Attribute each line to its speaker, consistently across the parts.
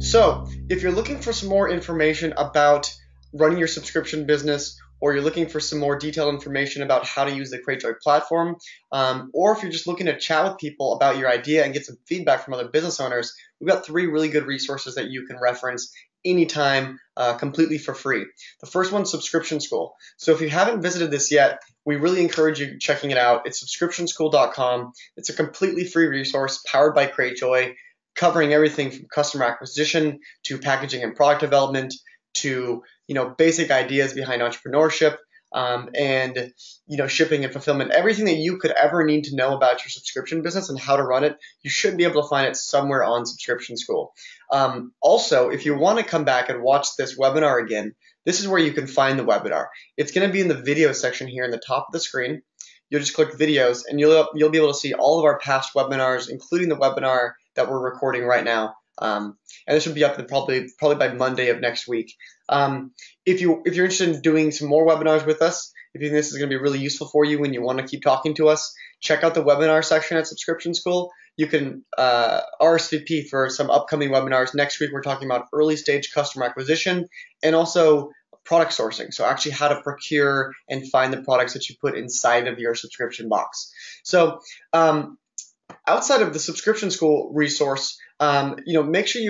Speaker 1: So, if you're looking for some more information about running your subscription business, or you're looking for some more detailed information about how to use the Cratejoy platform, or if you're just looking to chat with people about your idea and get some feedback from other business owners, we've got 3 really good resources that you can reference anytime completely for free. The first one's Subscription School. So if you haven't visited this yet, we really encourage you checking it out. It's subscriptionschool.com. It's a completely free resource powered by Cratejoy, covering everything from customer acquisition to packaging and product development to basic ideas behind entrepreneurship, and shipping and fulfillment. Everything that you could ever need to know about your subscription business and how to run it, you should be able to find it somewhere on Subscription School. Also, if you want to come back and watch this webinar again, this is where you can find the webinar. It's going to be in the video section here in the top of the screen. You'll just click videos and you'll be able to see all of our past webinars, including the webinar that we're recording right now. And this should be up probably by Monday of next week. If you're interested in doing some more webinars with us, if you think this is going to be really useful for you and you want to keep talking to us, check out the webinar section at Subscription School. You can RSVP for some upcoming webinars. Next week we're talking about early stage customer acquisition and also product sourcing, so actually how to procure and find the products that you put inside of your subscription box. So outside of the Subscription School resource, make sure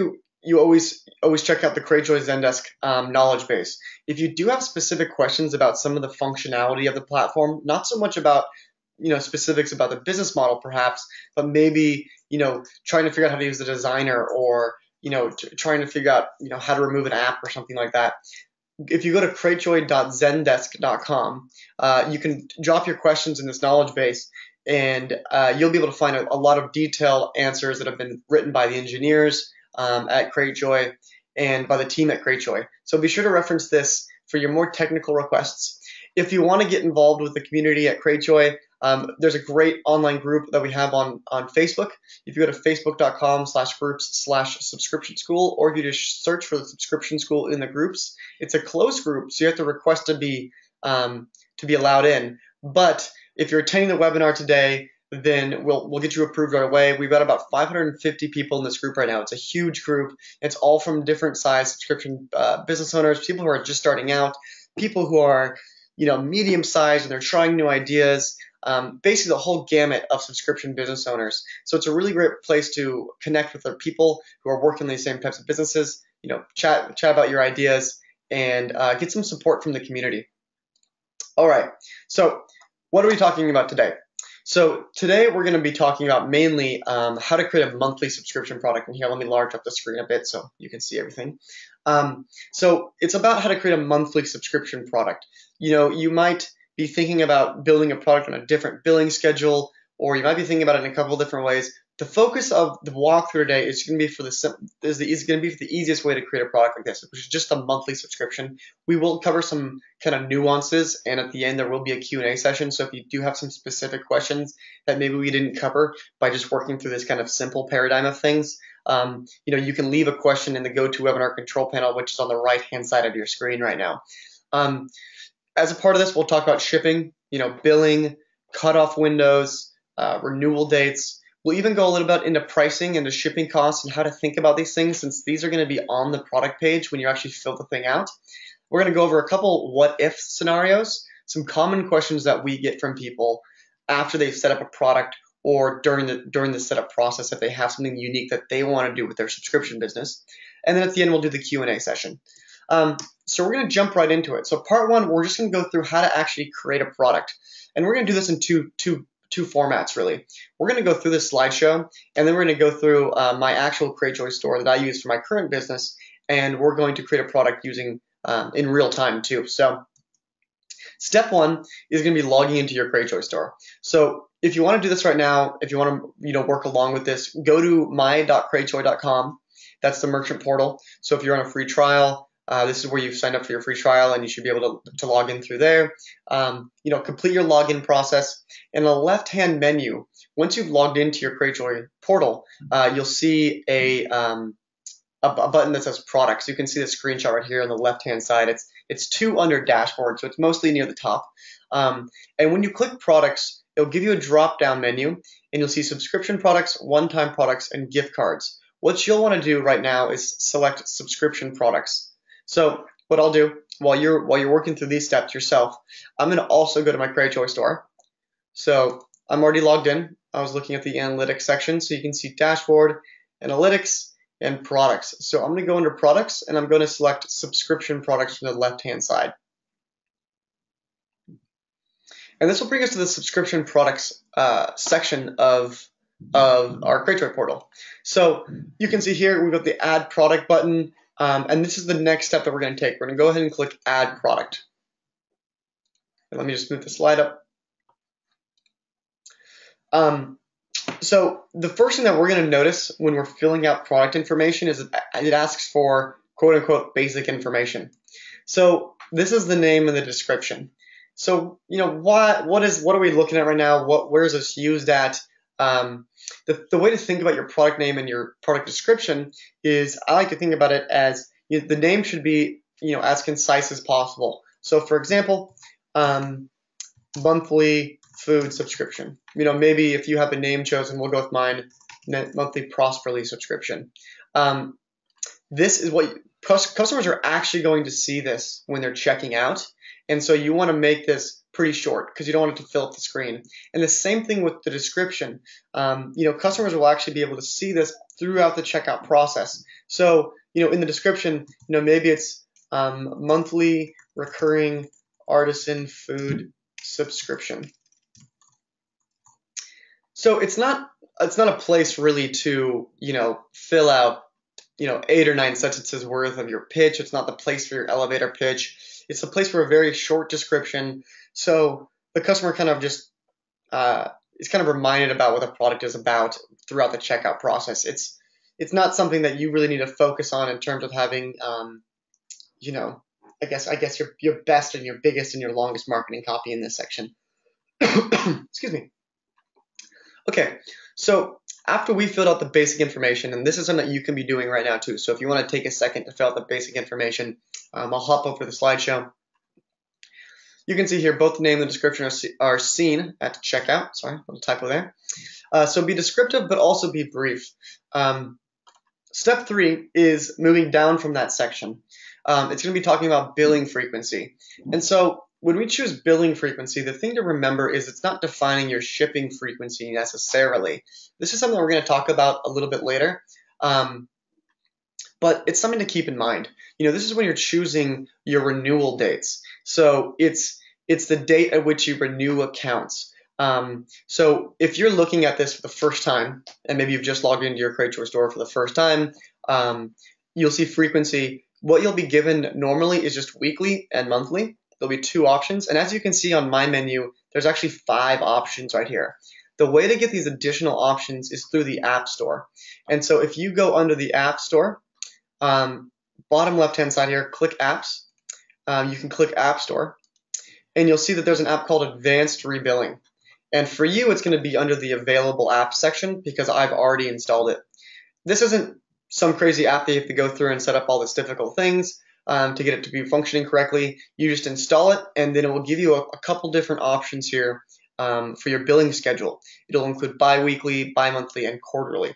Speaker 1: you always check out the Cratejoy Zendesk knowledge base. If you do have specific questions about some of the functionality of the platform, not so much about specifics about the business model perhaps, but maybe trying to figure out how to use the designer, or trying to figure out how to remove an app or something like that. If you go to cratejoy.zendesk.com, you can drop your questions in this knowledge base, and you'll be able to find a lot of detailed answers that have been written by the engineers at Cratejoy and by the team at Cratejoy. So be sure to reference this for your more technical requests. If you want to get involved with the community at Cratejoy, there's a great online group that we have on Facebook. If you go to facebook.com/groups/subscription school, or if you just search for the Subscription School in the groups, it's a closed group, so you have to request to be allowed in. But if you're attending the webinar today, then we'll get you approved right away. We've got about 550 people in this group right now. It's a huge group. It's all from different size subscription business owners, people who are just starting out, people who are medium sized and they're trying new ideas. Basically the whole gamut of subscription business owners. So it's a really great place to connect with other people who are working in these same types of businesses, chat about your ideas, and get some support from the community. All right, so what are we talking about today? So today we're going to be talking about mainly how to create a monthly subscription product. And here, let me enlarge up the screen a bit so you can see everything. So it's about how to create a monthly subscription product. You might be thinking about building a product on a different billing schedule, or you might be thinking about it in a couple of different ways. The focus of the walkthrough today is going to be for the easiest way to create a product like this, which is just a monthly subscription. We will cover some kind of nuances, and at the end there will be a Q&A session. So if you do have some specific questions that maybe we didn't cover by just working through this kind of simple paradigm of things, you can leave a question in the GoToWebinar control panel, which is on the right-hand side of your screen right now. As a part of this, we'll talk about shipping, billing, cutoff windows, renewal dates. We'll even go a little bit into pricing and the shipping costs and how to think about these things, since these are going to be on the product page when you actually fill the thing out. We're going to go over a couple what-if scenarios, some common questions that we get from people after they've set up a product or during the setup process if they have something unique that they want to do with their subscription business. And then at the end, we'll do the Q&A session. So we're going to jump right into it. So part one, we're just going to go through how to actually create a product. And we're going to do this in two formats, really. We're going to go through this slideshow, and then we're going to go through my actual Cratejoy store that I use for my current business, and we're going to create a product using in real time too. So step one is going to be logging into your Cratejoy store. So if you want to do this right now, if you want to work along with this, go to my.cratejoy.com. That's the merchant portal. So if you're on a free trial, this is where you've signed up for your free trial, and you should be able to log in through there. Complete your login process. In the left-hand menu, once you've logged into your Cratejoy portal, you'll see a button that says products. You can see the screenshot right here on the left-hand side. It's 2 under dashboard, so it's mostly near the top. And when you click products, it'll give you a drop-down menu, and you'll see subscription products, one-time products, and gift cards. what you'll want to do right now is select subscription products. So what I'll do while you're working through these steps yourself, I'm going to also go to my Cratejoy store. So I'm already logged in. I was looking at the analytics section, so you can see dashboard, analytics, and products. So I'm going to go under products, and I'm going to select subscription products from the left-hand side. And this will bring us to the subscription products section of our Cratejoy portal. So you can see here we've got the add product button, and this is the next step that we're going to take. We're going to go ahead and click add product. And let me just move the slide up. So the first thing that we're going to notice when we're filling out product information is that it asks for quote unquote basic information. So this is the name and the description. So what are we looking at right now? Where is this used at? The way to think about your product name and your product description is I like to think about it as the name should be as concise as possible. So for example, monthly food subscription. Maybe if you have a name chosen, we'll go with mine, monthly Prosperly subscription. This is what customers are actually going to see this when they're checking out. And so you want to make this pretty short because you don't want it to fill up the screen. And the same thing with the description. Customers will actually be able to see this throughout the checkout process. So, in the description, maybe it's monthly recurring artisan food subscription. So it's not a place really to, fill out, 8 or 9 sentences worth of your pitch. It's not the place for your elevator pitch. It's the place for a very short description. So the customer kind of just is kind of reminded about what the product is about throughout the checkout process. It's not something that you really need to focus on in terms of having, I guess your best and your biggest and your longest marketing copy in this section. Excuse me. Okay, so after we filled out the basic information, and this is something that you can be doing right now too. So if you want to take a second to fill out the basic information, I'll hop over to the slideshow. You can see here both the name and the description are seen at checkout. Sorry, little typo there. So be descriptive, but also be brief. Step 3 is moving down from that section. It's going to be talking about billing frequency. And so when we choose billing frequency, the thing to remember is it's not defining your shipping frequency necessarily. This is something we're going to talk about a little bit later. But it's something to keep in mind. This is when you're choosing your renewal dates. So it's the date at which you renew accounts. So if you're looking at this for the first time, and maybe you've just logged into your Cratejoy store for the first time, you'll see frequency. What you'll be given normally is just weekly and monthly. There'll be 2 options. And as you can see on my menu, there's actually 5 options right here. The way to get these additional options is through the App Store. And so if you go under the App Store, bottom left-hand side here, click Apps. You can click App Store. And you'll see that there's an app called Advanced Rebilling. And for you, it's going to be under the Available Apps section because I've already installed it. This isn't some crazy app that you have to go through and set up all these difficult things to get it to be functioning correctly. You just install it, and then it will give you a couple different options here for your billing schedule. It'll include bi-weekly, bi-monthly, and quarterly.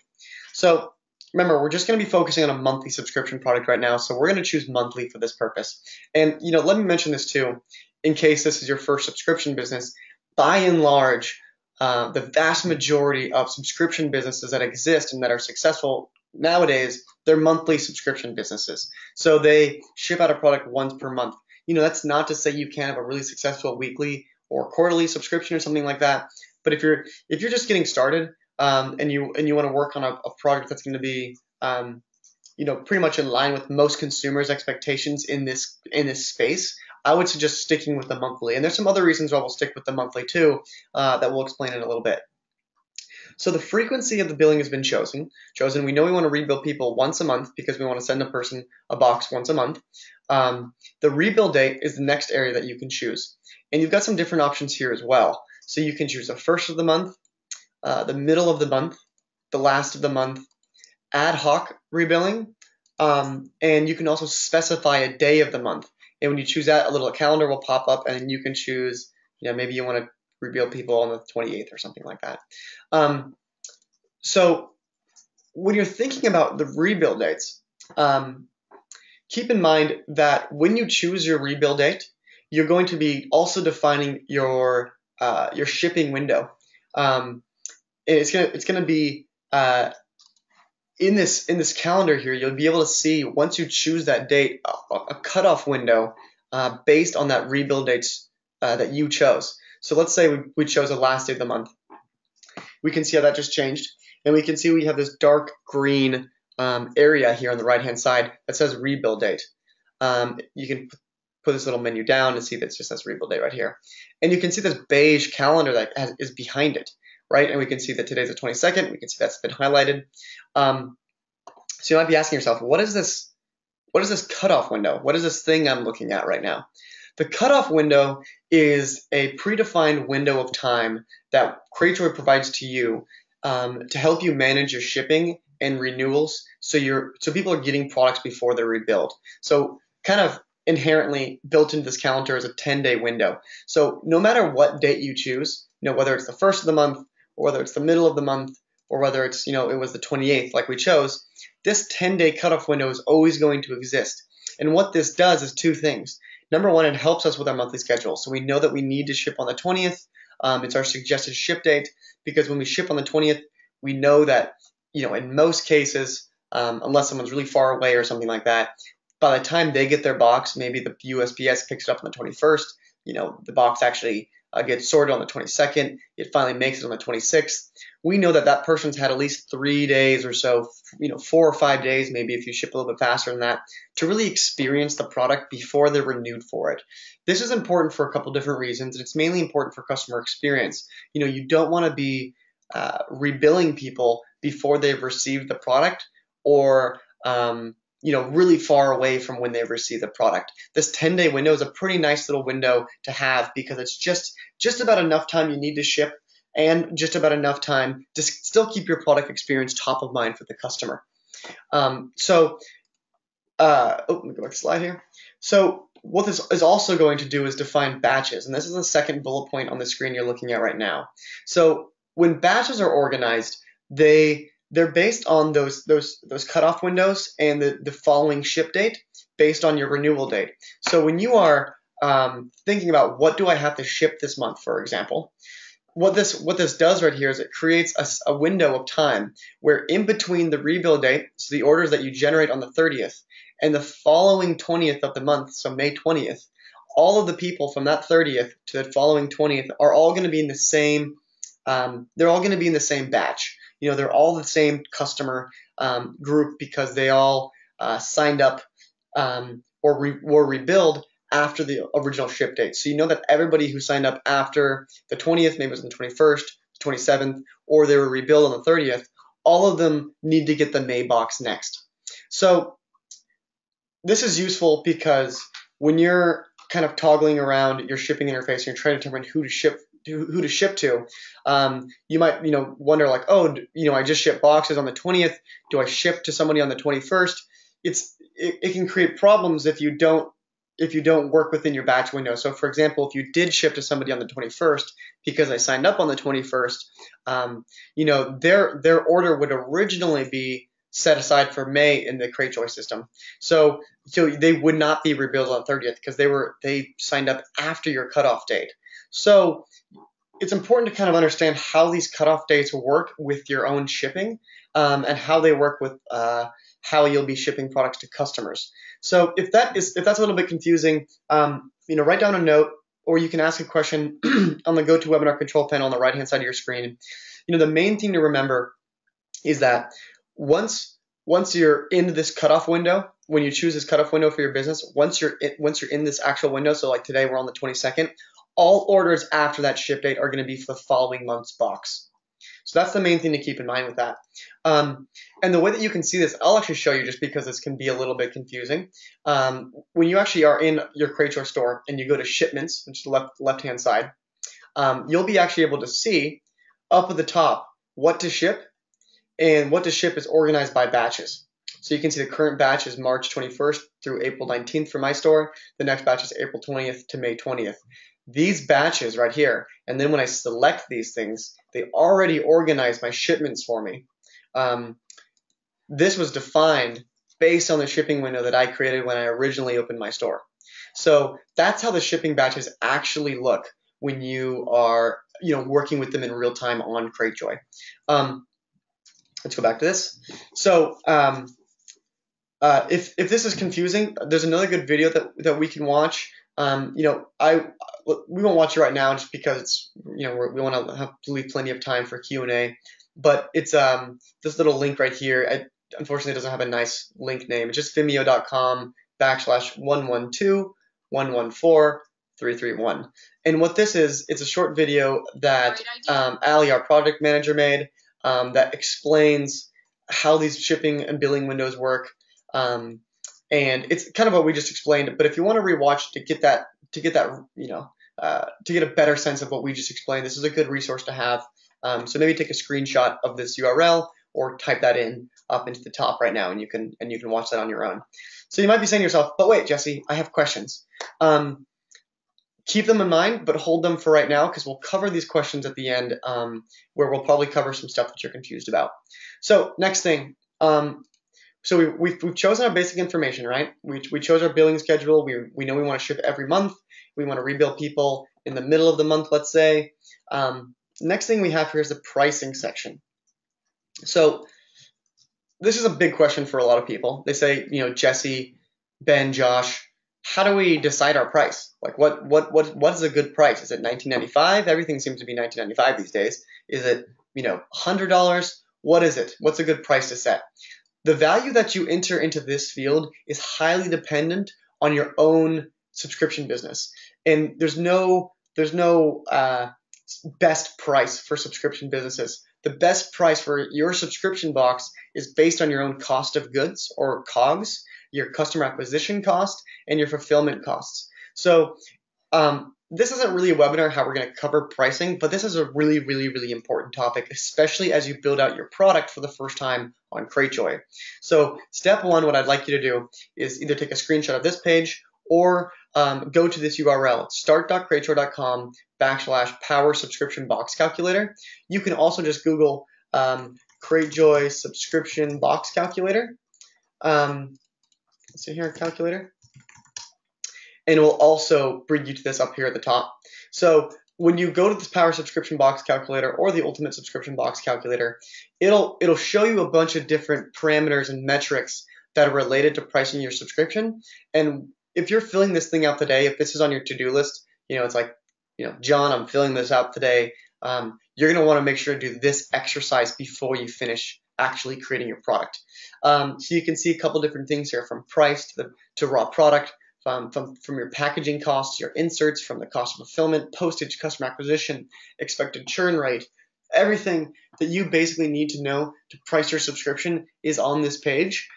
Speaker 1: So remember, we're just going to be focusing on a monthly subscription product right now, so we're going to choose monthly for this purpose. And let me mention this too, in case this is your first subscription business. By and large, the vast majority of subscription businesses that exist and that are successful nowadays, they're monthly subscription businesses. So they ship out a product once per month. That's not to say you can't have a really successful weekly or quarterly subscription or something like that. But if you're just getting started and you want to work on a product that's going to be pretty much in line with most consumers' expectations in this space, I would suggest sticking with the monthly. And there's some other reasons why we'll stick with the monthly too that we'll explain in a little bit. So the frequency of the billing has been chosen. We know we want to rebill people once a month because we want to send a person a box once a month. The rebill date is the next area that you can choose. And you've got some different options here as well. So you can choose the first of the month, the middle of the month, the last of the month, ad hoc rebilling, and you can also specify a day of the month. And when you choose that, a little calendar will pop up, and then you can choose, maybe you want to rebill people on the 28th or something like that. So when you're thinking about the rebuild dates, keep in mind that when you choose your rebuild date, you're going to be also defining your shipping window. It's gonna be in this calendar here. You'll be able to see, once you choose that date, a cutoff window based on that rebuild dates that you chose. So let's say we chose the last day of the month. We can see how that just changed, and we can see we have this dark green area here on the right hand side that says rebuild date. You can put this little menu down and see that it just says rebuild date right here, and you can see this beige calendar that is behind it, right? And we can see that today's the 22nd. We can see that's been highlighted. So you might be asking yourself, what is this cutoff window? What is this thing I'm looking at right now? The cutoff window is a predefined window of time that Cratejoy provides to you to help you manage your shipping and renewals, so people are getting products before they're rebuild. So kind of inherently built into this calendar is a 10-day window. So no matter what date you choose, whether it's the first of the month, or whether it's the middle of the month, or whether it's it was the 28th like we chose, this 10-day cutoff window is always going to exist. And what this does is two things. Number one, it helps us with our monthly schedule. So we know that we need to ship on the 20th. It's our suggested ship date, because when we ship on the 20th, we know that, in most cases, unless someone's really far away or something like that, by the time they get their box, maybe the USPS picks it up on the 21st, the box actually gets sorted on the 22nd, it finally makes it on the 26th. We know that that person's had at least 3 days or so, 4 or 5 days, maybe if you ship a little bit faster than that, to really experience the product before they're renewed for it. This is important for a couple different reasons, and it's mainly important for customer experience. You don't want to be rebilling people before they've received the product, or really far away from when they've received the product. This 10-day window is a pretty nice little window to have, because it's just about enough time you need to ship, and just about enough time to still keep your product experience top of mind for the customer. Let me go back to the slide here. So what this is also going to do is define batches, and this is the second bullet point on the screen you're looking at right now. So when batches are organized, they're based on those cutoff windows and the following ship date based on your renewal date. So when you are thinking about, what do I have to ship this month, for example, what this does right here is it creates a window of time where in between the rebuild date, so the orders that you generate on the 30th, and the following 20th of the month, so May 20th, all of the people from that 30th to the following 20th are all going to be in the same. They're all going to be in the same batch. They're all the same customer group, because they all signed up or were rebilled after the original ship date. So that everybody who signed up after the 20th, maybe it was on the 21st, 27th, or they were rebilled on the 30th, all of them need to get the May box next. So this is useful because when you're kind of toggling around your shipping interface and you're trying to determine who to ship to, you might wonder, like, oh, I just shipped boxes on the 20th. Do I ship to somebody on the 21st? It can create problems if you don't work within your batch window. So for example, if you did ship to somebody on the 21st because they signed up on the 21st, their order would originally be set aside for May in the Cratejoy system. So they would not be rebilled on the 30th because they signed up after your cutoff date. So it's important to kind of understand how these cutoff dates work with your own shipping, and how they work with how you'll be shipping products to customers. So if that's a little bit confusing, write down a note, or you can ask a question on the GoToWebinar control panel on the right-hand side of your screen. The main thing to remember is that once you're in this cutoff window, when you choose this cutoff window for your business, once you're in this actual window, so like today we're on the 22nd, all orders after that ship date are going to be for the following month's box. So that's the main thing to keep in mind with that. And the way that you can see this, I'll actually show you, just because this can be a little bit confusing. When you actually are in your Cratejoy store and you go to shipments, which is the left-hand side, you'll be actually able to see up at the top what to ship, and what to ship is organized by batches. So you can see the current batch is March 21st through April 19th for my store. The next batch is April 20th to May 20th. These batches right here, and then when I select these things, they already organize my shipments for me. this was defined based on the shipping window that I created when I originally opened my store. So that's how the shipping batches actually look when you are, working with them in real time on Cratejoy. Let's go back to this. So if this is confusing, there's another good video that we can watch. We won't watch it right now just because it's, we want to leave plenty of time for Q&A. But it's this little link right here. It unfortunately doesn't have a nice link name. It's just vimeo.com/112114331. And what this is, it's a short video that Ali, our product manager, made that explains how these shipping and billing windows work. And it's kind of what we just explained. But if you want to rewatch to get that, to get a better sense of what we just explained, this is a good resource to have. So maybe take a screenshot of this URL or type that in up into the top right now, and you can watch that on your own. So you might be saying to yourself, but wait, Jesse, I have questions. Keep them in mind, but hold them for right now because we'll cover these questions at the end, where we'll probably cover some stuff that you're confused about. So next thing, so we've chosen our basic information, right? We chose our billing schedule. We know we want to ship every month. We want to rebill people in the middle of the month, let's say. Next thing we have here is the pricing section. So this is a big question for a lot of people. They say, Jesse, Ben, Josh, how do we decide our price? Like what is a good price? Is it $19.95? Everything seems to be $19.95 these days. Is it, $100? What is it? What's a good price to set? The value that you enter into this field is highly dependent on your own subscription business. And there's no best price for subscription businesses. The best price for your subscription box is based on your own cost of goods, or COGS, your customer acquisition cost, and your fulfillment costs. So this isn't really a webinar how we're going to cover pricing, but this is a really, really, really important topic, especially as you build out your product for the first time on Cratejoy. So step one, what I'd like you to do is either take a screenshot of this page or go to this URL, start.cratejoy.com/power subscription box calculator. You can also just Google Cratejoy subscription box calculator. Let's see here, calculator. And it will also bring you to this up here at the top. So when you go to this Power Subscription Box Calculator or the Ultimate Subscription Box Calculator, it'll show you a bunch of different parameters and metrics that are related to pricing your subscription. And if you're filling this thing out today, if this is on your to-do list, it's like, John, I'm filling this out today. You're going to want to make sure to do this exercise before you finish actually creating your product. So you can see a couple different things here, from price to raw product, from your packaging costs, your inserts, from the cost of fulfillment, postage, customer acquisition, expected churn rate. Everything that you basically need to know to price your subscription is on this page.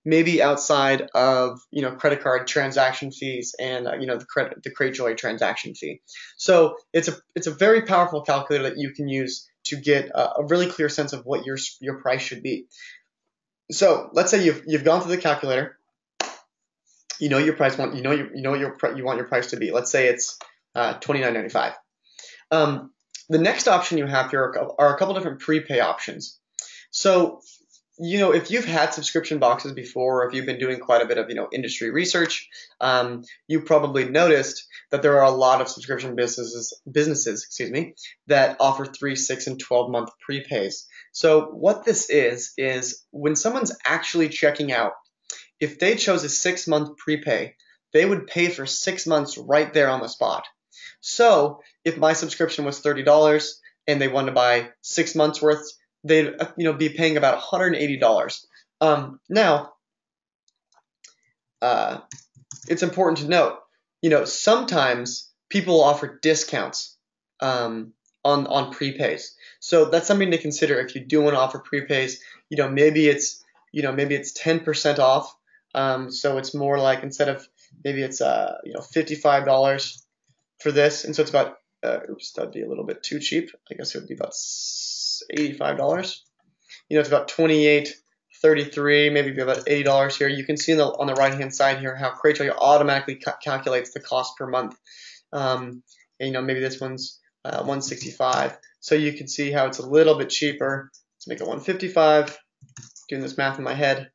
Speaker 1: Maybe outside of credit card transaction fees and the Cratejoy transaction fee. So it's a very powerful calculator that you can use to get a really clear sense of what your price should be. So let's say you've gone through the calculator. You know your price. You want your price to be. Let's say it's $29.95. The next option you have here are a couple different prepay options. So if you've had subscription boxes before, or if you've been doing quite a bit of industry research, you probably noticed that there are a lot of subscription businesses, that offer 3, 6, and 12-month prepays. So what this is when someone's actually checking out, if they chose a 6-month prepay, they would pay for 6 months right there on the spot. So if my subscription was $30 and they wanted to buy 6 months worth, they'd be paying about $180. Now, it's important to note, sometimes people offer discounts on prepays. So that's something to consider if you do want to offer prepays. Maybe it's 10% off. So it's more like, instead of, maybe it's $55 for this, and so it's about that'd be a little bit too cheap. I guess it would be about $85. It's about $28.33, maybe about $80 here. You can see on the right hand side here how Cratejoy automatically calculates the cost per month. And maybe this one's $165. So you can see how it's a little bit cheaper. Let's make it $155 doing this math in my head.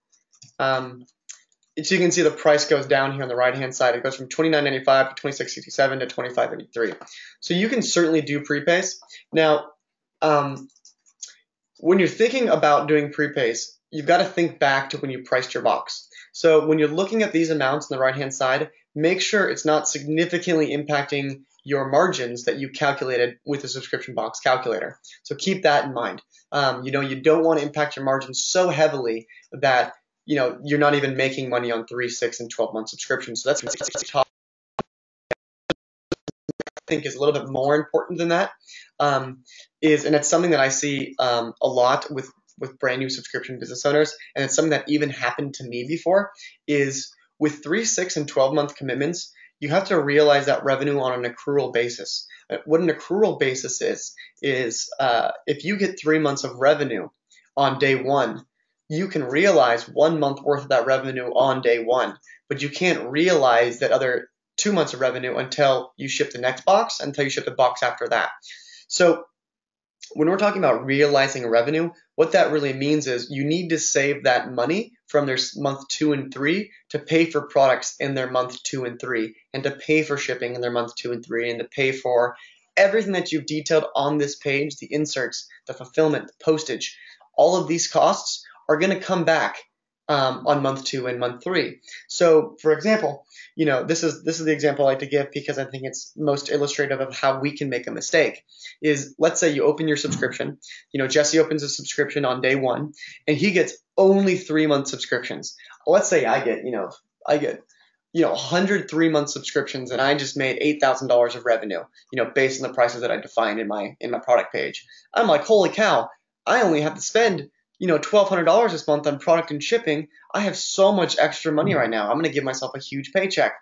Speaker 1: So you can see the price goes down here on the right-hand side. It goes from $29.95 to $26.67 to $25.83. So you can certainly do prepays. Now, when you're thinking about doing prepays, you've got to think back to when you priced your box. So when you're looking at these amounts on the right-hand side, make sure it's not significantly impacting your margins that you calculated with the subscription box calculator. So keep that in mind. You don't want to impact your margins so heavily that you're not even making money on 3, 6, and 12-month subscriptions. So that's top. I think is a little bit more important than that. And it's something that I see a lot with brand new subscription business owners, and it's something that even happened to me before, is with 3, 6, and 12-month commitments, you have to realize that revenue on an accrual basis. What an accrual basis is if you get 3 months of revenue on day 1, you can realize 1 month worth of that revenue on day 1, but you can't realize that other 2 months of revenue until you ship the next box, until you ship the box after that. So when we're talking about realizing revenue, what that really means is you need to save that money from their month 2 and 3 to pay for products in their month 2 and 3, and to pay for shipping in their month 2 and 3, and to pay for everything that you've detailed on this page, the inserts, the fulfillment, the postage. All of these costs are going to come back on month 2 and month 3. So, for example, this is the example I like to give because I think it's most illustrative of how we can make a mistake. Is let's say you open your subscription. Jesse opens a subscription on day 1, and he gets only 3-month subscriptions. Let's say I get 100 3-month subscriptions, and I just made $8,000 of revenue. Based on the prices that I defined in my product page. I'm like, holy cow! I only have to spend $1,200 this month on product and shipping. I have so much extra money right now. I'm going to give myself a huge paycheck.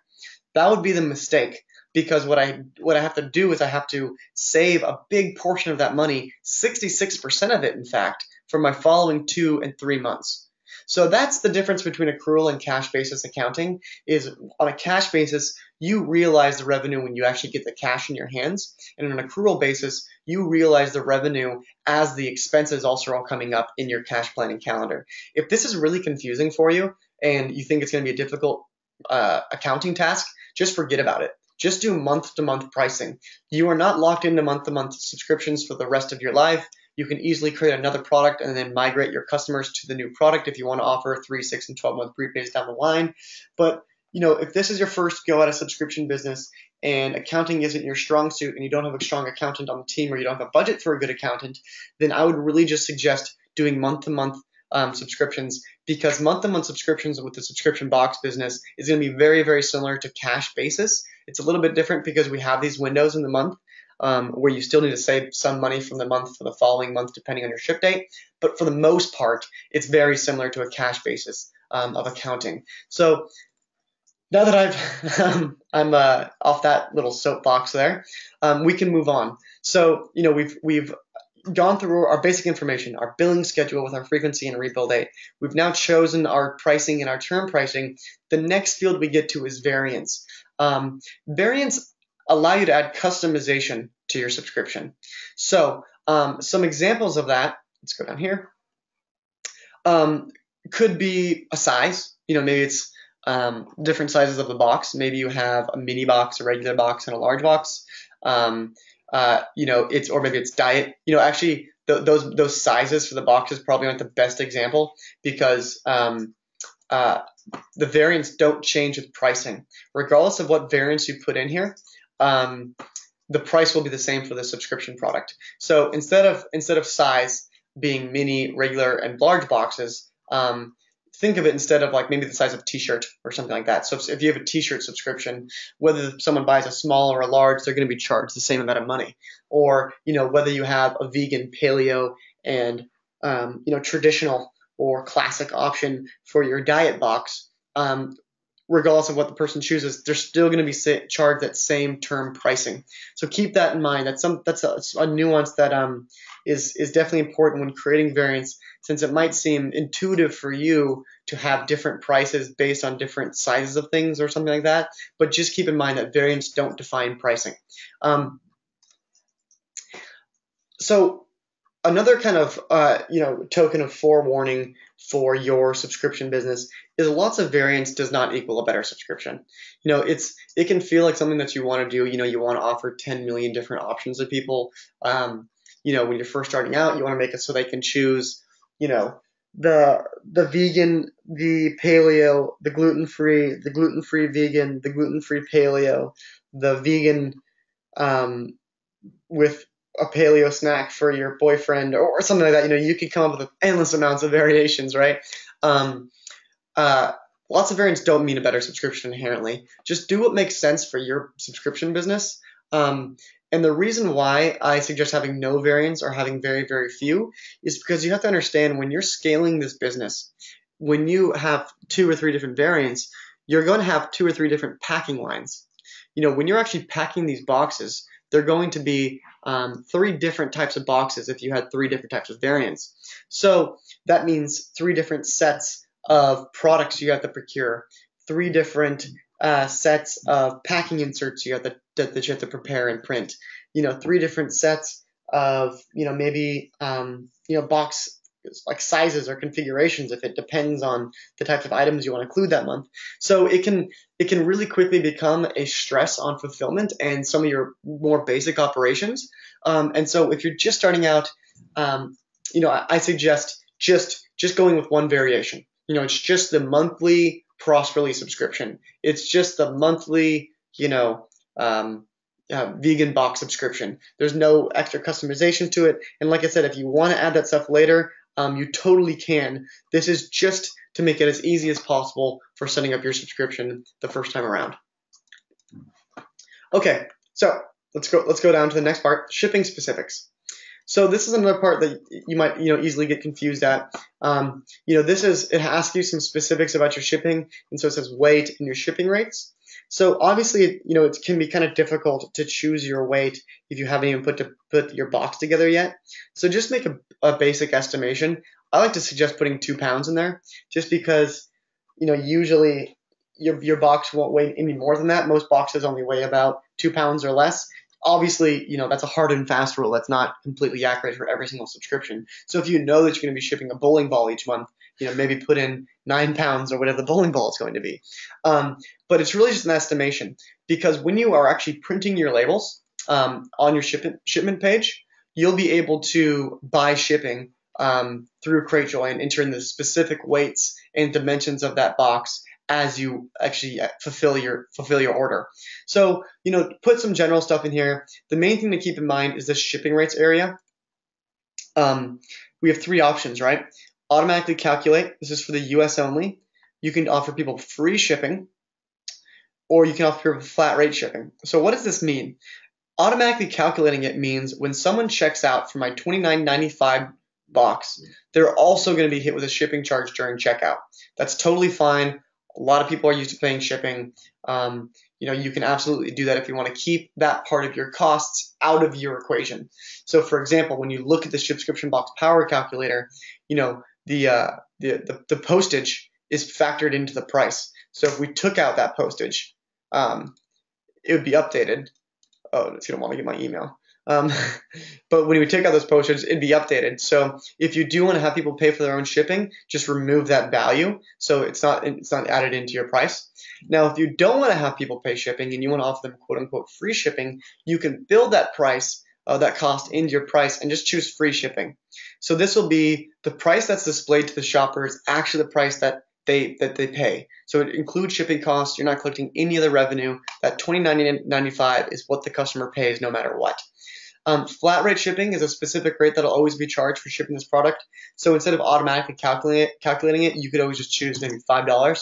Speaker 1: That would be the mistake, because what I have to do is I have to save a big portion of that money, 66% of it, in fact, for my following 2 and 3 months. So that's the difference between accrual and cash basis accounting. Is on a cash basis, you realize the revenue when you actually get the cash in your hands, and on an accrual basis, you realize the revenue as the expenses also are all coming up in your cash planning calendar. If this is really confusing for you and you think it's going to be a difficult accounting task, just forget about it. Just do month-to-month pricing. You are not locked into month-to-month subscriptions for the rest of your life. You can easily create another product and then migrate your customers to the new product if you want to offer 3, 6, and 12-month prepays down the line. But if this is your first go at a subscription business and accounting isn't your strong suit and you don't have a strong accountant on the team, or you don't have a budget for a good accountant, then I would really just suggest doing month-to-month subscriptions, because month-to-month subscriptions with the subscription box business is going to be very, very similar to cash basis. It's a little bit different because we have these windows in the month where you still need to save some money from the month for the following month depending on your ship date. But for the most part, it's very similar to a cash basis of accounting. So now that I'm off that little soapbox there, we can move on. So we've gone through our basic information, our billing schedule with our frequency and rebill date. We've now chosen our pricing and our term pricing. The next field we get to is variants. Variants allow you to add customization to your subscription. So some examples of that, let's go down here, could be a size. Maybe it's different sizes of the box. Maybe you have a mini box, a regular box, and a large box. Or maybe it's diet. Actually, those sizes for the boxes probably aren't the best example, because the variants don't change with pricing. Regardless of what variants you put in here, the price will be the same for the subscription product. So instead of size being mini, regular, and large boxes, think of it instead of like maybe the size of a t-shirt or something like that. So if you have a t-shirt subscription, whether someone buys a small or a large, they're going to be charged the same amount of money. Or whether you have a vegan, paleo, and traditional or classic option for your diet box, regardless of what the person chooses, they're still going to be charged that same term pricing. So keep that in mind. That's a nuance that is definitely important when creating variants, since it might seem intuitive for you to have different prices based on different sizes of things or something like that. But just keep in mind that variants don't define pricing. So Another kind of token of forewarning for your subscription business is lots of variance does not equal a better subscription. It can feel like something that you want to do. You want to offer 10 million different options to people. When you're first starting out, you want to make it so they can choose, the vegan, the paleo, the gluten-free vegan, the gluten-free paleo, the vegan with a paleo snack for your boyfriend or something like that. You could come up with endless amounts of variations, right? Um, Lots of variants don't mean a better subscription inherently. Just do what makes sense for your subscription business. And the reason why I suggest having no variants or having very, very few is because you have to understand when you're scaling this business, when you have 2 or 3 different variants, you're going to have 2 or 3 different packing lines. When you're actually packing these boxes, they're going to be 3 different types of boxes if you had 3 different types of variants. So that means 3 different sets of products you have to procure, 3 different sets of packing inserts that you have to prepare and print, 3 different sets of maybe box like sizes or configurations if it depends on the types of items you want to include that month. So it can really quickly become a stress on fulfillment and some of your more basic operations. And so if you're just starting out, I suggest just going with one variation. It's just the monthly cross-release subscription. It's just the monthly, vegan box subscription. There's no extra customization to it. And like I said, if you want to add that stuff later, you totally can. This is just to make it as easy as possible for setting up your subscription the first time around. Okay, so let's go down to the next part, shipping specifics. So this is another part that you might easily get confused at. It asks you some specifics about your shipping, and so it says weight and your shipping rates. So obviously, it can be kind of difficult to choose your weight if you haven't even put your box together yet. So just make a basic estimation. I like to suggest putting 2 pounds in there, just because usually your box won't weigh any more than that. Most boxes only weigh about 2 pounds or less. Obviously, that's a hard and fast rule. That's not completely accurate for every single subscription. So if you know that you're going to be shipping a bowling ball each month, maybe put in 9 pounds or whatever the bowling ball is going to be. But it's really just an estimation, because when you are actually printing your labels on your shipment page, you'll be able to buy shipping through Cratejoy and enter in the specific weights and dimensions of that box as you actually fulfill your order. So, put some general stuff in here. The main thing to keep in mind is the shipping rates area. We have 3 options, right? Automatically calculate. This is for the US only. You can offer people free shipping, or you can offer people flat rate shipping. So what does this mean? Automatically calculating it means when someone checks out for my $29.95 box, they're also going to be hit with a shipping charge during checkout. That's totally fine. A lot of people are used to paying shipping. You can absolutely do that if you want to keep that part of your costs out of your equation. So, for example, when you look at the subscription box power calculator, the postage is factored into the price. So if we took out that postage, it would be updated. Oh, you don't want to get my email. But when we take out those postage, it'd be updated. So if you do want to have people pay for their own shipping, just remove that value, so it's not added into your price. Now, if you don't want to have people pay shipping and you want to offer them quote unquote free shipping, you can build that price, that cost into your price, and just choose free shipping. So this will be the price that's displayed to the shopper is actually the price that they pay. So it includes shipping costs. You're not collecting any other revenue. That $29.95 is what the customer pays no matter what. Flat rate shipping is a specific rate that'll always be charged for shipping this product. So instead of automatically calculating it, you could always just choose maybe $5.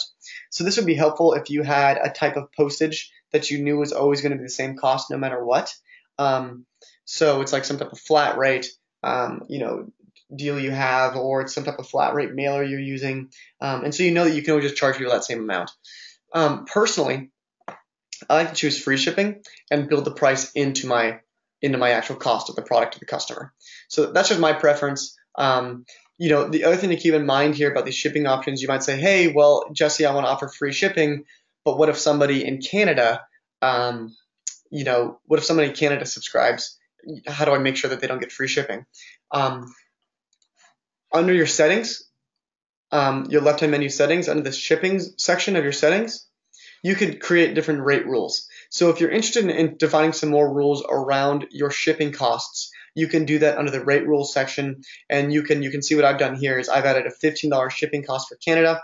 Speaker 1: So this would be helpful if you had a type of postage that you knew was always going to be the same cost no matter what. So it's like some type of flat rate, deal you have, or it's some type of flat rate mailer you're using. And so you know that you can always just charge people that same amount. Personally, I like to choose free shipping and build the price into my actual cost of the product to the customer. So that's just my preference. The other thing to keep in mind here about these shipping options, you might say, hey, well, Jesse, I want to offer free shipping, but what if somebody in Canada, subscribes how do I make sure that they don't get free shipping? Under your settings, your left-hand menu settings, under the shipping section of your settings, you could create different rate rules. So if you're interested in defining some more rules around your shipping costs, you can do that under the rate rules section, and you can see what I've done here is I've added a $15 shipping cost for Canada,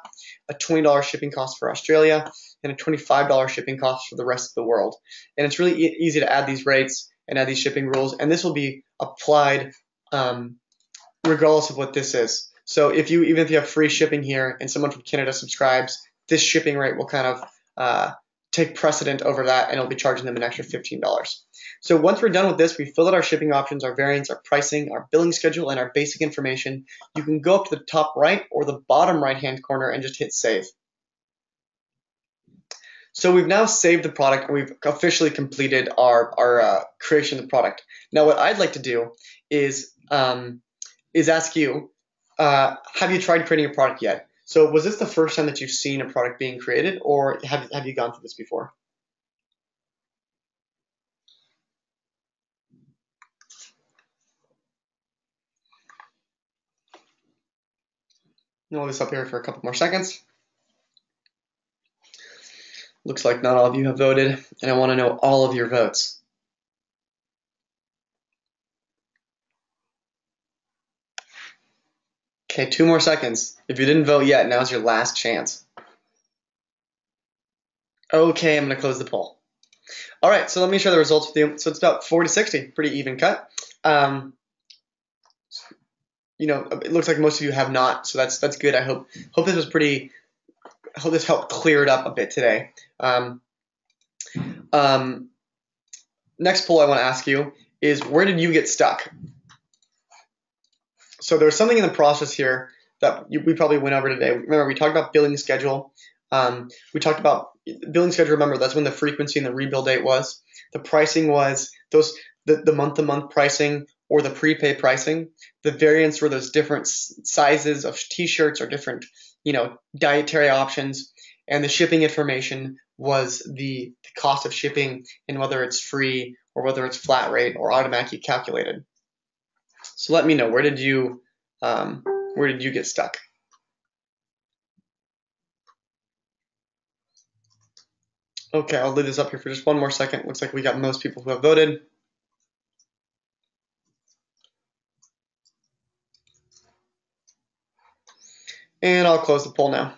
Speaker 1: a $20 shipping cost for Australia, and a $25 shipping cost for the rest of the world. And it's really easy to add these rates and add these shipping rules, and this will be applied regardless of what this is. So even if you have free shipping here and someone from Canada subscribes, this shipping rate will kind of take precedent over that, and it'll be charging them an extra $15. So once we're done with this, we fill out our shipping options, our variants, our pricing, our billing schedule, and our basic information. You can go up to the top right or the bottom right-hand corner and just hit save. So we've now saved the product, and we've officially completed our creation of the product. Now what I'd like to do is ask you, have you tried creating a product yet? So was this the first time that you've seen a product being created, or have you gone through this before? I'll hold this up here for a couple more seconds. Looks like not all of you have voted, and I want to know all of your votes. Okay, 2 more seconds. If you didn't vote yet, now's your last chance. Okay, I'm going to close the poll. All right, so let me share the results with you. So it's about 40-60, pretty even cut. It looks like most of you have not, so that's good. I hope this was pretty. I hope this helped clear it up a bit today. Next poll I want to ask you is, where did you get stuck? So there's something in the process here that we probably went over today. Remember, we talked about billing schedule. We talked about billing schedule. Remember, that's when the frequency and the rebill date was. The pricing was the month-to-month pricing or the prepay pricing. The variants were those different sizes of t-shirts or different, dietary options. And the shipping information was the cost of shipping and whether it's free or whether it's flat rate or automatically calculated. So let me know, where did you get stuck? Okay, I'll leave this up here for just one more second. Looks like we got most people who have voted. And I'll close the poll now.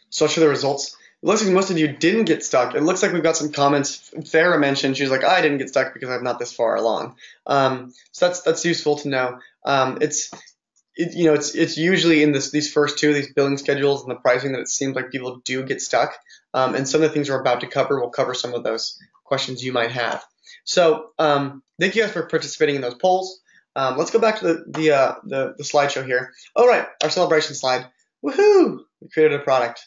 Speaker 1: So I'll show the results. It looks like most of you didn't get stuck. It looks like we've got some comments. Farah mentioned, she's like, I didn't get stuck because I'm not this far along. So that's useful to know. It's usually in these first two, these billing schedules and the pricing, that it seems like people do get stuck. And some of the things we're about to cover will cover some of those questions you might have. So thank you guys for participating in those polls. Let's go back to the slideshow here. All right, our celebration slide. Woohoo! We created a product.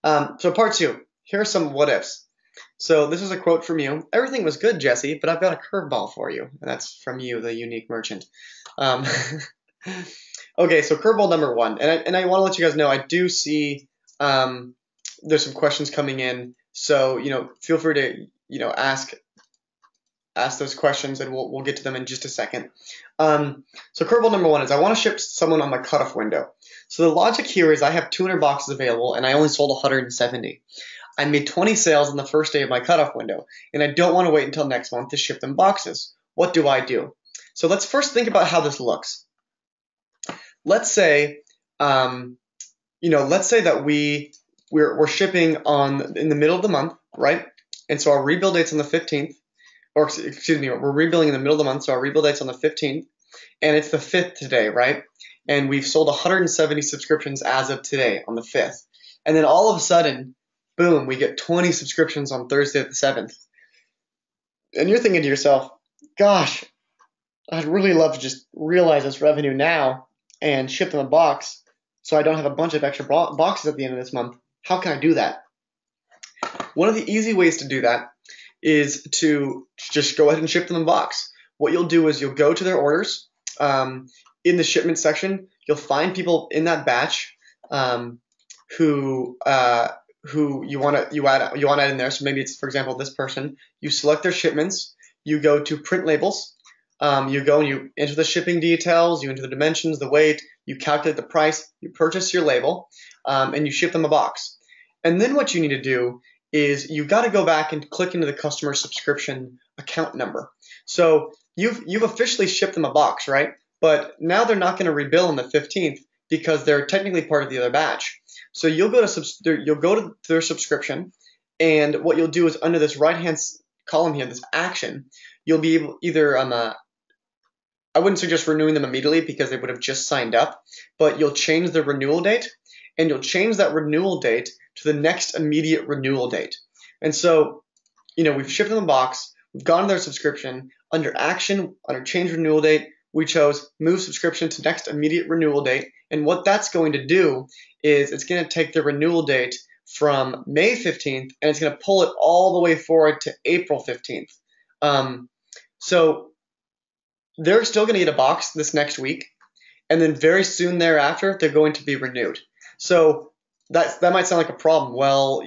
Speaker 1: So part 2, here are some what ifs. So this is a quote from you. Everything was good, Jesse, but I've got a curveball for you. And that's from you, the unique merchant. Okay, so curveball number 1. And I want to let you guys know, I do see there's some questions coming in. So, feel free to, ask those questions, and we'll get to them in just a second. So curveball number 1 is, I want to ship someone on my cutoff window. So the logic here is I have 200 boxes available and I only sold 170. I made 20 sales on the first day of my cutoff window, and I don't want to wait until next month to ship them boxes. What do I do? So let's first think about how this looks. Let's say, let's say that we're shipping in the middle of the month, right? And so our rebill date's on the 15th. Or excuse me, we're rebilling in the middle of the month, so our rebill date's on the 15th, and it's the 5th today, right? And we've sold 170 subscriptions as of today on the 5th. And then all of a sudden, boom, we get 20 subscriptions on Thursday the 7th. And you're thinking to yourself, gosh, I'd really love to just realize this revenue now and ship them a box so I don't have a bunch of extra boxes at the end of this month. How can I do that? One of the easy ways to do that is to just go ahead and ship them a box. What you'll do is you'll go to their orders. In the shipment section, you'll find people in that batch who you want to add in there. So maybe it's, for example, this person. You select their shipments. you go to print labels. You go and you enter the shipping details, you enter the dimensions, the weight, you calculate the price, you purchase your label, and you ship them a box. And then what you need to do is you've got to go back and click into the customer subscription account number. So you've officially shipped them a box, right? But now they're not going to rebill on the 15th because they're technically part of the other batch. So you'll go to their subscription, and what you'll do is under this right-hand column here, this action, you'll be able either I wouldn't suggest renewing them immediately because they would have just signed up, but you'll change the renewal date, and you'll change that renewal date to the next immediate renewal date. And so, we've shipped them a box, we've gone to their subscription, under action, under change renewal date, we chose move subscription to next immediate renewal date. And what that's going to do is it's going to take the renewal date from May 15th and it's going to pull it all the way forward to April 15th. So they're still going to get a box this next week, and then very soon thereafter they're going to be renewed. So that might sound like a problem. Well,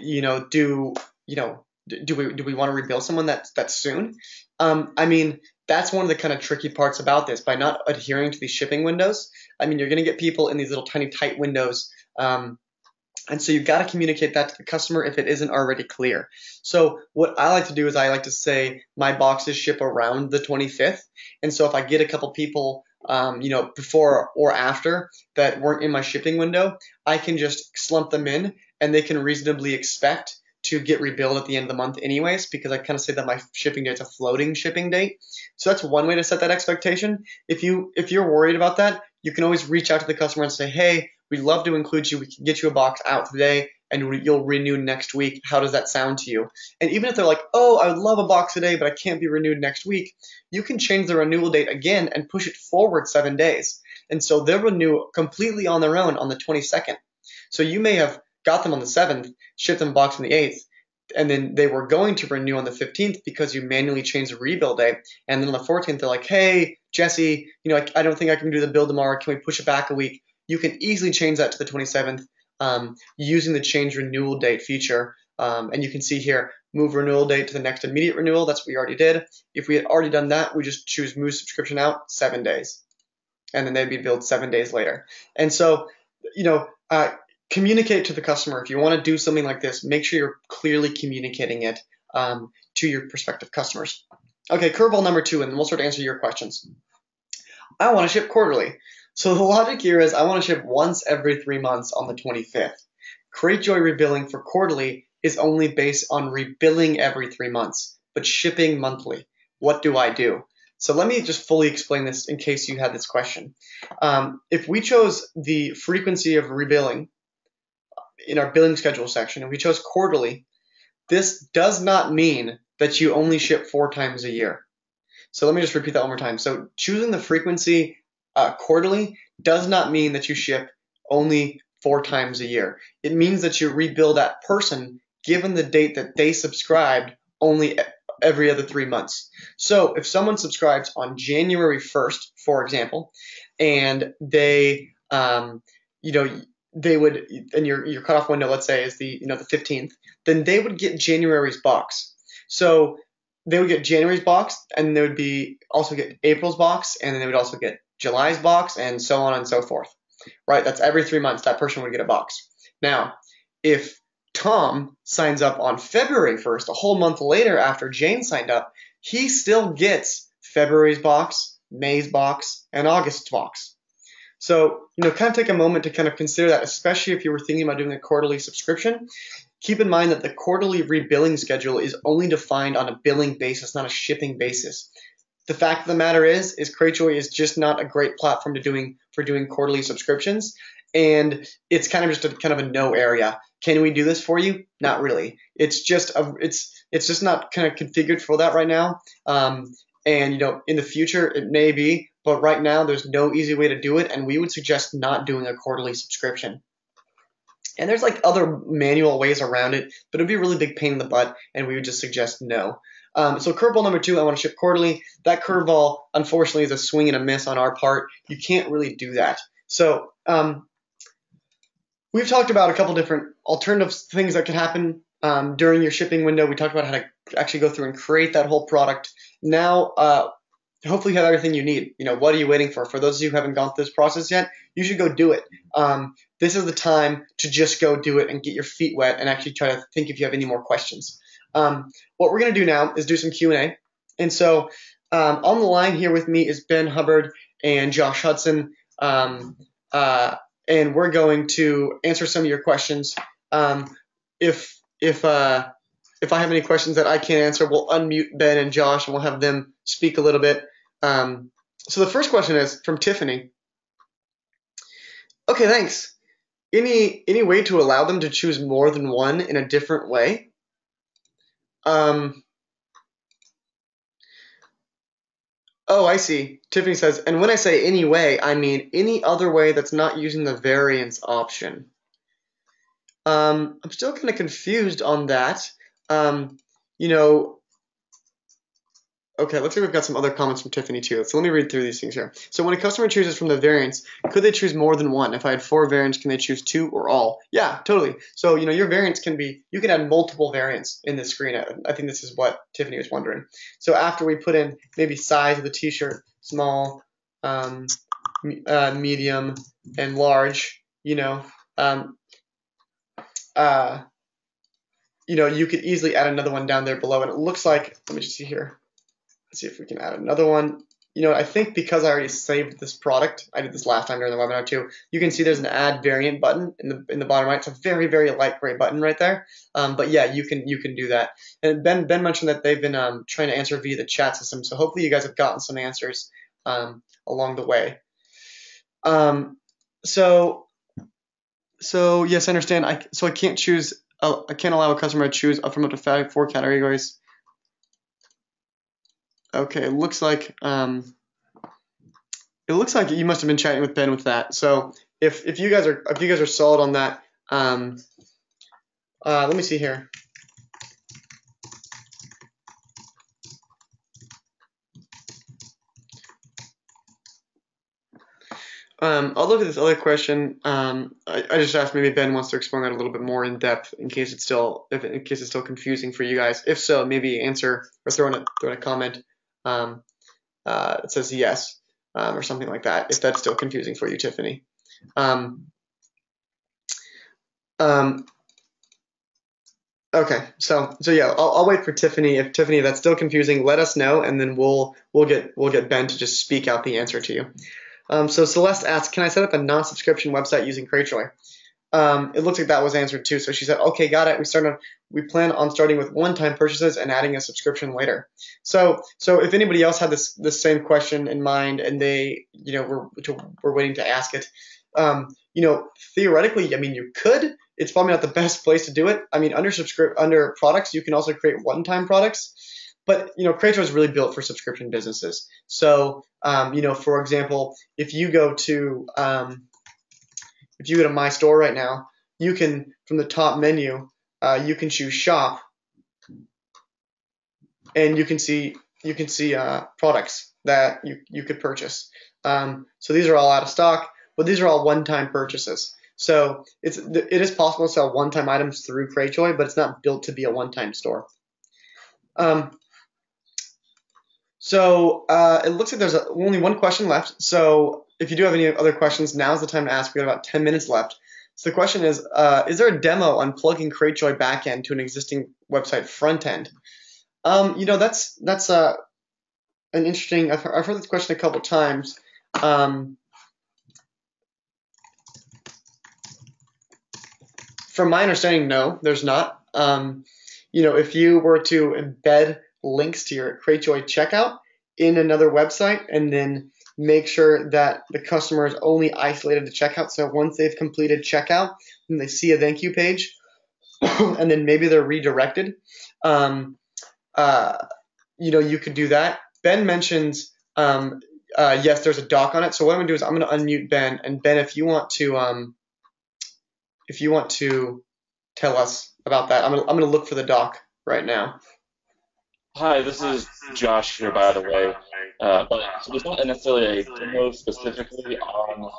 Speaker 1: do we want to rebill someone that's soon? I mean, that's one of the kind of tricky parts about this. By not adhering to these shipping windows, I mean, you're going to get people in these little tiny tight windows. And so you've got to communicate that to the customer if it isn't already clear. So what I like to do is I like to say my boxes ship around the 25th. And so if I get a couple people, before or after that weren't in my shipping window, I can just slump them in and they can reasonably expect to get rebilled at the end of the month anyways, because I kind of say that my shipping date's a floating shipping date. So that's one way to set that expectation. If you're worried about that, you can always reach out to the customer and say, hey, we'd love to include you. We can get you a box out today and you'll renew next week. How does that sound to you? And even if they're like, oh, I would love a box today, but I can't be renewed next week, you can change the renewal date again and push it forward 7 days. And so they'll renew completely on their own on the 22nd. So you may have got them on the 7th, shipped them a box on the 8th, and then they were going to renew on the 15th because you manually changed the rebill date. And then on the 14th, they're like, hey, Jesse, I don't think I can do the bill tomorrow. Can we push it back a week? You can easily change that to the 27th using the change renewal date feature. And you can see here, move renewal date to the next immediate renewal. That's what we already did. If we had already done that, we just choose move subscription out 7 days. And then they'd be billed 7 days later. And so, communicate to the customer. If you want to do something like this, make sure you're clearly communicating it to your prospective customers. Okay, curveball number 2, and we'll start to answer your questions. I want to ship quarterly. So the logic here is I want to ship once every 3 months on the 25th. Cratejoy rebilling for quarterly is only based on rebilling every 3 months, but shipping monthly. What do I do? So let me just fully explain this in case you had this question. If we chose the frequency of rebilling in our billing schedule section, and we chose quarterly, this does not mean that you only ship 4 times a year. So let me just repeat that one more time. So choosing the frequency quarterly does not mean that you ship only 4 times a year. It means that you rebill that person given the date that they subscribed only every other 3 months. So if someone subscribes on January 1st, for example, and they would, and your cutoff window, let's say, is the 15th, then they would get January's box. So they would get January's box, and they would also get April's box, and then they would also get July's box, and so on and so forth. Right? That's every 3 months that person would get a box. Now, if Tom signs up on February 1st, a whole month later after Jane signed up, he still gets February's box, May's box, and August's box. So, kind of take a moment to kind of consider that, especially if you were thinking about doing a quarterly subscription. Keep in mind that the quarterly rebilling schedule is only defined on a billing basis, not a shipping basis. The fact of the matter is Cratejoy is just not a great platform for doing quarterly subscriptions, and it's kind of just a no area. Can we do this for you? Not really. It's just not kind of configured for that right now. And in the future it may be, but right now there's no easy way to do it, and we would suggest not doing a quarterly subscription. And there's like other manual ways around it, but it'd be a really big pain in the butt, and we would just suggest no. So curveball number 2, I want to ship quarterly. That curveball, unfortunately, is a swing and a miss on our part. You can't really do that. So we've talked about a couple different alternative things that can happen during your shipping window. We talked about how to actually go through and create that whole product. Now, hopefully you have everything you need. What are you waiting for? For those of you who haven't gone through this process yet, you should go do it. This is the time to just go do it and get your feet wet and actually try to think if you have any more questions. What we're going to do now is do some Q&A. And so on the line here with me is Ben Hubbard and Josh Hudson. And we're going to answer some of your questions. If I have any questions that I can't answer, we'll unmute Ben and Josh and we'll have them speak a little bit. So the first question is from Tiffany. Okay, thanks. Any way to allow them to choose more than one in a different way? Oh, I see. Tiffany says, and when I say any way, I mean any other way that's not using the variance option. I'm still kind of confused on that. Okay, looks like we've got some other comments from Tiffany too. So let me read through these things here. So when a customer chooses from the variants, could they choose more than one? If I had 4 variants, can they choose 2 or all? Yeah, totally. So, your variants can be, you can add multiple variants in this screen. I think this is what Tiffany was wondering. So after we put in maybe size of the t-shirt, small, medium, and large, you could easily add another one down there below. And it looks like, let me just see here. Let's see if we can add another one. I think because I already saved this product, I did this last time during the webinar too, you can see there's an add variant button in the bottom right. It's a very, very light gray button right there. But yeah, you can do that. And Ben mentioned that they've been trying to answer via the chat system. So hopefully you guys have gotten some answers along the way. So yes, I understand. I can't choose. I can't allow a customer to choose from up to 4 categories. Okay, it looks like you must have been chatting with Ben with that. So if you guys are solid on that, let me see here. I'll look at this other question. I just asked, maybe Ben wants to explain that a little bit more in depth in case it's still confusing for you guys. If so, maybe answer or throw in a comment. It says yes, or something like that, if that's still confusing for you, Tiffany. Okay, so yeah, I'll wait for Tiffany. If Tiffany, that's still confusing, let us know, and then we'll get Ben to just speak out the answer to you. So Celeste asked, can I set up a non-subscription website using Cratejoy? It looks like that was answered too. So she said, okay, got it. We plan on starting with one-time purchases and adding a subscription later. So if anybody else had this same question in mind and they, were waiting to ask it, theoretically, you could. It's probably not the best place to do it. Under products, you can also create one-time products. But Cratejoy is really built for subscription businesses. So for example, if you go to my store right now, you can, from the top menu, you can choose shop, and you can see products that you could purchase. So these are all out of stock, but these are all one-time purchases. So it is possible to sell one-time items through Cratejoy, but it's not built to be a one-time store. So it looks like there's only one question left. So if you do have any other questions, now's the time to ask. We've got about 10 minutes left. So the question is there a demo on plugging Cratejoy backend to an existing website front end? That's an interesting. I've heard this question a couple times. From my understanding, no, there's not. If you were to embed links to your Cratejoy checkout in another website and then make sure that the customer is only isolated to checkout. So once they've completed checkout, then they see a thank you page and then maybe they're redirected. You could do that. Ben mentions, yes, there's a doc on it. So what I'm gonna do is I'm gonna unmute Ben, and Ben, if you want to tell us about that, I'm gonna look for the doc right now.
Speaker 2: Hi, this is Josh here, by the way. So there's not necessarily a demo specifically on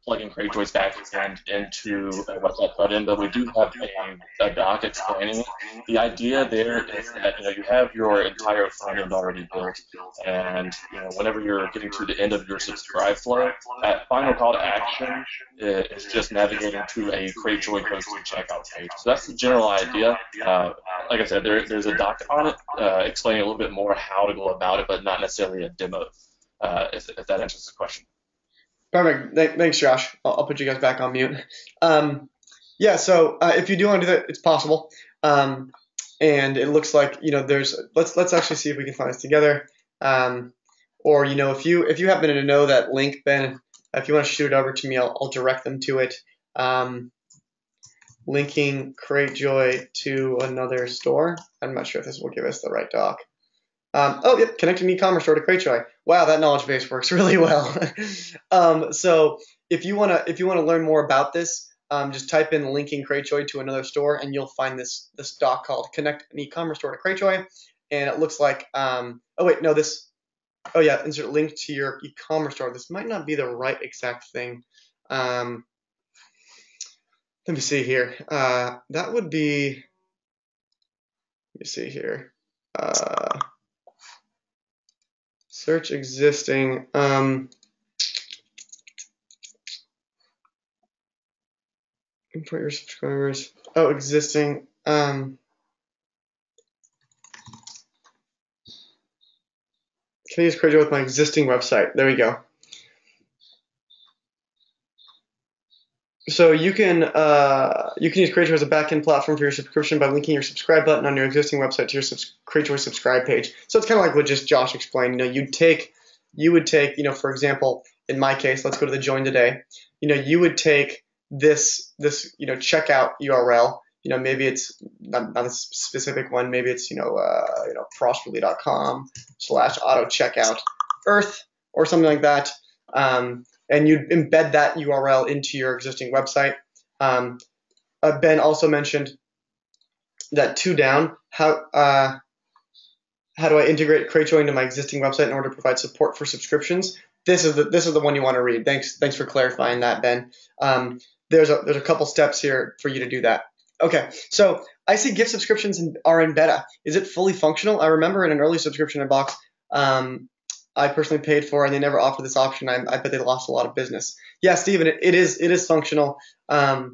Speaker 2: plugging Cratejoy's backend into a website plugin, but we do have a doc explaining it. The idea there is that you have your entire front end already built, and whenever you're getting to the end of your subscribe flow, that final call to action is just navigating to a Cratejoy hosted checkout page. So that's the general idea. Like I said, there's a doc on it explaining a little bit more how to go about it, but not necessarily a demo. If that answers the question.
Speaker 1: Perfect. Thanks, Josh. I'll put you guys back on mute. Yeah, so if you do want to do that, it's possible. And it looks like there's. Let's actually see if we can find this together. Or if you happen to know that link, Ben, if you want to shoot it over to me, I'll direct them to it. Linking Cratejoy to another store. I'm not sure if this will give us the right doc. Oh, yep, connecting e-commerce store to Cratejoy. Wow, that knowledge base works really well. So if you wanna learn more about this, just type in linking Cratejoy to another store, and you'll find this doc called "Connect an e-commerce store to Cratejoy." And it looks like insert link to your e-commerce store. This might not be the right exact thing. Let me see here. That would be. Let me see here. Search existing. Import your subscribers. Oh, existing. Can I use Cratejoy with my existing website? There we go. So you can use Cratejoy as a backend platform for your subscription by linking your subscribe button on your existing website to your Cratejoy subscribe page. So it's kind of like what just Josh explained. You would take, for example, in my case, let's go to the join today. You would take this checkout URL. Maybe it's not a specific one. Maybe it's prosperly.com/auto checkout earth or something like that. And you'd embed that URL into your existing website. Ben also mentioned that two down. How do I integrate Cratejoy into my existing website in order to provide support for subscriptions? This is the one you want to read. Thanks for clarifying that, Ben. There's a couple steps here for you to do that. Okay, so I see gift subscriptions are in beta. Is it fully functional? I remember in an early subscription box, I personally paid for, and they never offered this option. I bet they lost a lot of business. Yeah, Steven, it is functional. I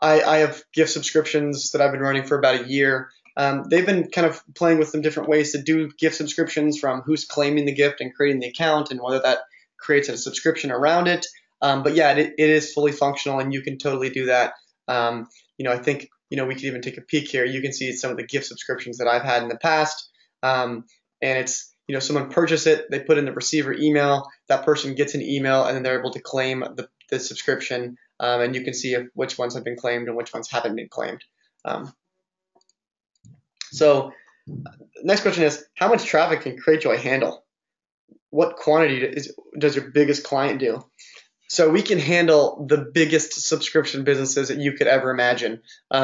Speaker 1: have gift subscriptions that I've been running for about a year. They've been kind of playing with some different ways to do gift subscriptions, from who's claiming the gift and creating the account, and whether that creates a subscription around it. But yeah, it is fully functional, and you can totally do that. I think we could even take a peek here. You can see some of the gift subscriptions that I've had in the past, and it's someone purchased it, they put in the receiver email, that person gets an email, and then they're able to claim the subscription, and you can see which ones have been claimed and which ones haven't been claimed. So next question is, how much traffic can Cratejoy handle? What quantity does your biggest client do? So we can handle the biggest subscription businesses that you could ever imagine. There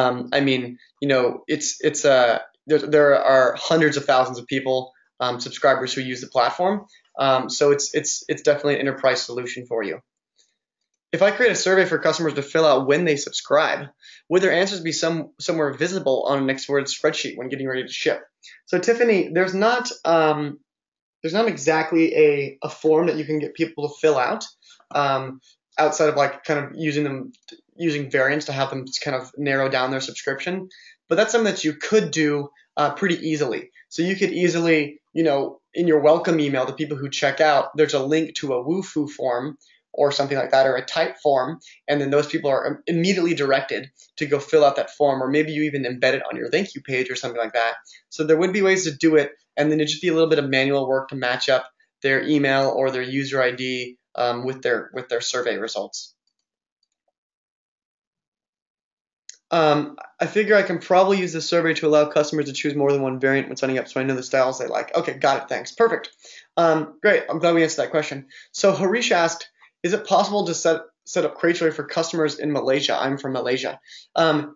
Speaker 1: are hundreds of thousands of people, subscribers who use the platform. So it's definitely an enterprise solution for you. If I create a survey for customers to fill out when they subscribe, would their answers be somewhere visible on a next word spreadsheet when getting ready to ship? So Tiffany, there's not exactly a form that you can get people to fill out, outside of kind of using variants to have them kind of narrow down their subscription. But that's something that you could do pretty easily. So you could easily, in your welcome email to people who check out, there's a link to a Wufoo form or something like that, or a type form, and then those people are immediately directed to go fill out that form, or maybe you even embed it on your thank you page or something like that. So there would be ways to do it, and then it'd just be a little bit of manual work to match up their email or their user ID with their survey results. I figure I can probably use the survey to allow customers to choose more than one variant when signing up, so I know the styles they like. Okay, got it, thanks. Perfect. Great, I'm glad we answered that question. So Harish asked, is it possible to set up Cratejoy for customers in Malaysia? I'm from Malaysia.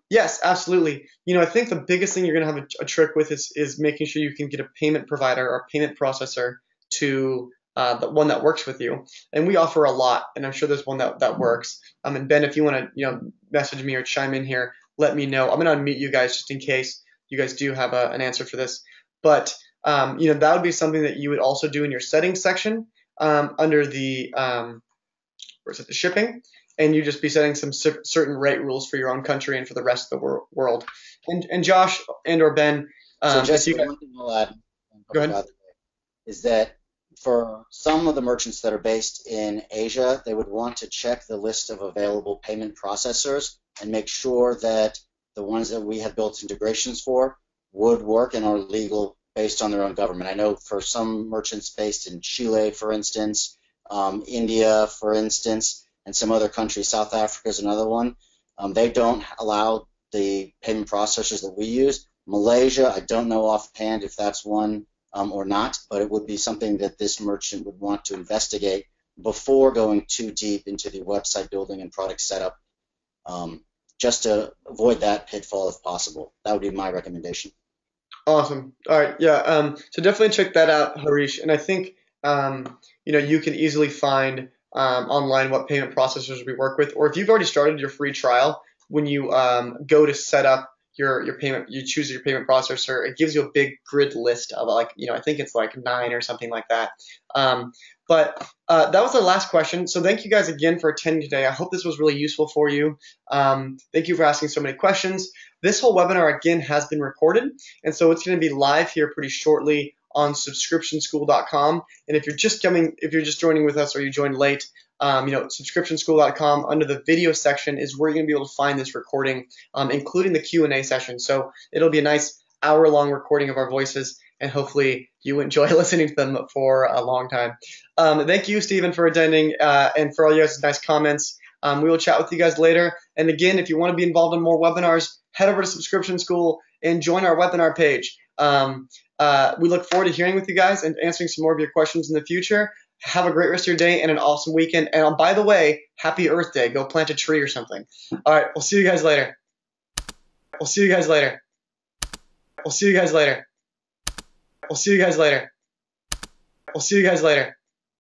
Speaker 1: Yes, absolutely. I think the biggest thing you're going to have a trick with is making sure you can get a payment provider or payment processor to the one that works with you. And we offer a lot, and I'm sure there's one that works. And Ben, if you want to message me or chime in here, let me know. I'm going to unmute you guys just in case you guys do have an answer for this. But that would be something that you would also do in your settings section under the the shipping, and you just be setting some certain rate rules for your own country and for the rest of the world. And Josh and or Ben,
Speaker 3: so just one thing I'll add,
Speaker 1: go ahead,
Speaker 3: is that for some of the merchants that are based in Asia, they would want to check the list of available payment processors and make sure that the ones that we have built integrations for would work and are legal based on their own government. I know for some merchants based in Chile, for instance, India, for instance, and some other countries, South Africa is another one, they don't allow the payment processors that we use. Malaysia, I don't know offhand if that's one or not, but it would be something that this merchant would want to investigate before going too deep into the website building and product setup, just to avoid that pitfall if possible. That would be my recommendation.
Speaker 1: Awesome. All right. Yeah. So definitely check that out, Harish. And I think you can easily find online what payment processors we work with, or if you've already started your free trial, when you go to set up your payment, you choose your payment processor, it gives you a big grid list of I think it's like 9 or something like that. But that was our last question. So thank you guys again for attending today. I hope this was really useful for you. Thank you for asking so many questions. This whole webinar again has been recorded, and so it's going to be live here pretty shortly on subscriptionschool.com. And if you're just joining with us or you joined late, subscriptionschool.com under the video section is where you're going to be able to find this recording, including the Q&A session. So it'll be a nice hour-long recording of our voices, and hopefully you enjoy listening to them for a long time. Thank you, Stephen, for attending, and for all your nice comments. We will chat with you guys later. And again, if you want to be involved in more webinars, head over to Subscription School and join our webinar page. We look forward to hearing with you guys and answering some more of your questions in the future. Have a great rest of your day and an awesome weekend. And by the way, happy Earth Day. Go plant a tree or something. All right. We'll see you guys later. We'll see you guys later. We'll see you guys later. We'll see you guys later. We'll see you guys later.